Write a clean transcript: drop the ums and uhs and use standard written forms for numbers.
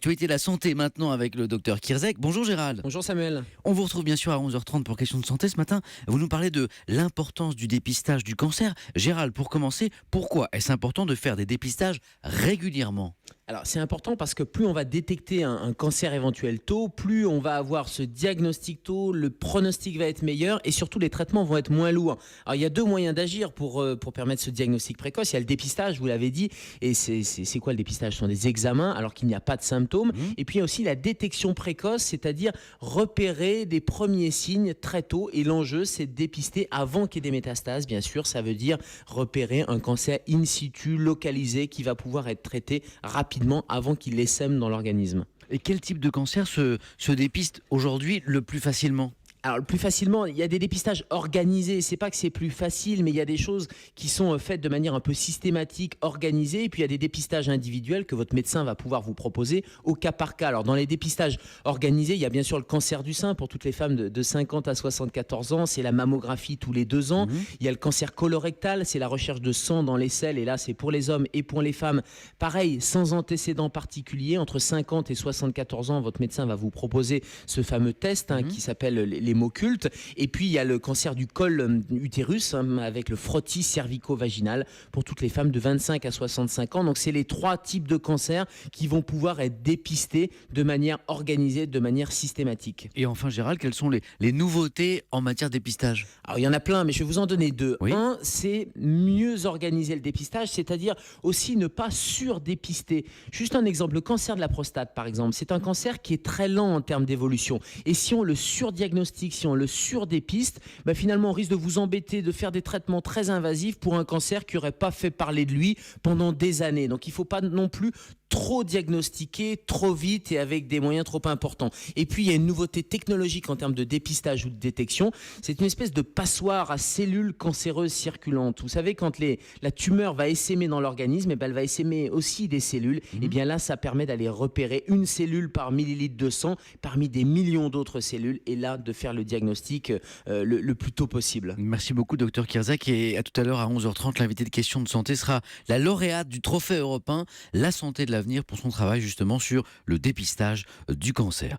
L'actualité de la santé maintenant avec le docteur Kierzek. Bonjour Gérald. Bonjour Samuel. On vous retrouve bien sûr à 11h30 pour Questions de santé ce matin. Vous nous parlez de l'importance du dépistage du cancer. Gérald, pour commencer, pourquoi est-ce important de faire des dépistages régulièrement ? Alors c'est important parce que plus on va détecter un cancer éventuel tôt, plus on va avoir ce diagnostic tôt, le pronostic va être meilleur et surtout les traitements vont être moins lourds. Alors il y a deux moyens d'agir pour permettre ce diagnostic précoce. Il y a le dépistage, vous l'avez dit, et c'est quoi le dépistage ? Ce sont des examens alors qu'il n'y a pas de symptômes. Et puis il y a aussi la détection précoce, c'est-à-dire repérer des premiers signes très tôt. Et l'enjeu, c'est de dépister avant qu'il y ait des métastases, bien sûr. Ça veut dire repérer un cancer in situ, localisé, qui va pouvoir être traité rapidement avant qu'il essaime dans l'organisme. Et quel type de cancer se dépiste aujourd'hui le plus facilement ? Alors le plus facilement, il y a des dépistages organisés, c'est pas que c'est plus facile, mais il y a des choses qui sont faites de manière un peu systématique, organisée, et puis il y a des dépistages individuels que votre médecin va pouvoir vous proposer au cas par cas. Alors dans les dépistages organisés, il y a bien sûr le cancer du sein pour toutes les femmes de 50 à 74 ans, c'est la mammographie tous les 2 ans. Il y a le cancer colorectal, c'est la recherche de sang dans les selles, et là c'est pour les hommes et pour les femmes. Pareil, sans antécédent particulier, entre 50 et 74 ans, votre médecin va vous proposer ce fameux test qui s'appelle les mots cultes. Et puis il y a le cancer du col utérus avec le frottis cervico-vaginal pour toutes les femmes de 25 à 65 ans. Donc c'est les 3 types de cancers qui vont pouvoir être dépistés de manière organisée, de manière systématique. Et enfin Gérald, quelles sont les nouveautés en matière de dépistage ? Alors il y en a plein, mais je vais vous en donner 2. Oui. Un, c'est mieux organiser le dépistage, c'est-à-dire aussi ne pas surdépister. Juste un exemple, le cancer de la prostate par exemple, c'est un cancer qui est très lent en termes d'évolution. Et si on le surdiagnostique, si on le surdépiste, finalement on risque de vous embêter, de faire des traitements très invasifs pour un cancer qui n'aurait pas fait parler de lui pendant des années. Donc il ne faut pas non plus trop diagnostiquer, trop vite et avec des moyens trop importants. Et puis il y a une nouveauté technologique en termes de dépistage ou de détection, c'est une espèce de passoire à cellules cancéreuses circulantes. Vous savez, quand la tumeur va essaimer dans l'organisme, elle va essaimer aussi des cellules, et bien là ça permet d'aller repérer une cellule par millilitre de sang parmi des millions d'autres cellules, et là de faire le diagnostic le plus tôt possible. Merci beaucoup docteur Kierzek, et à tout à l'heure à 11h30, l'invité de Questions de santé sera la lauréate du trophée européen La santé de l'avenir pour son travail justement sur le dépistage du cancer.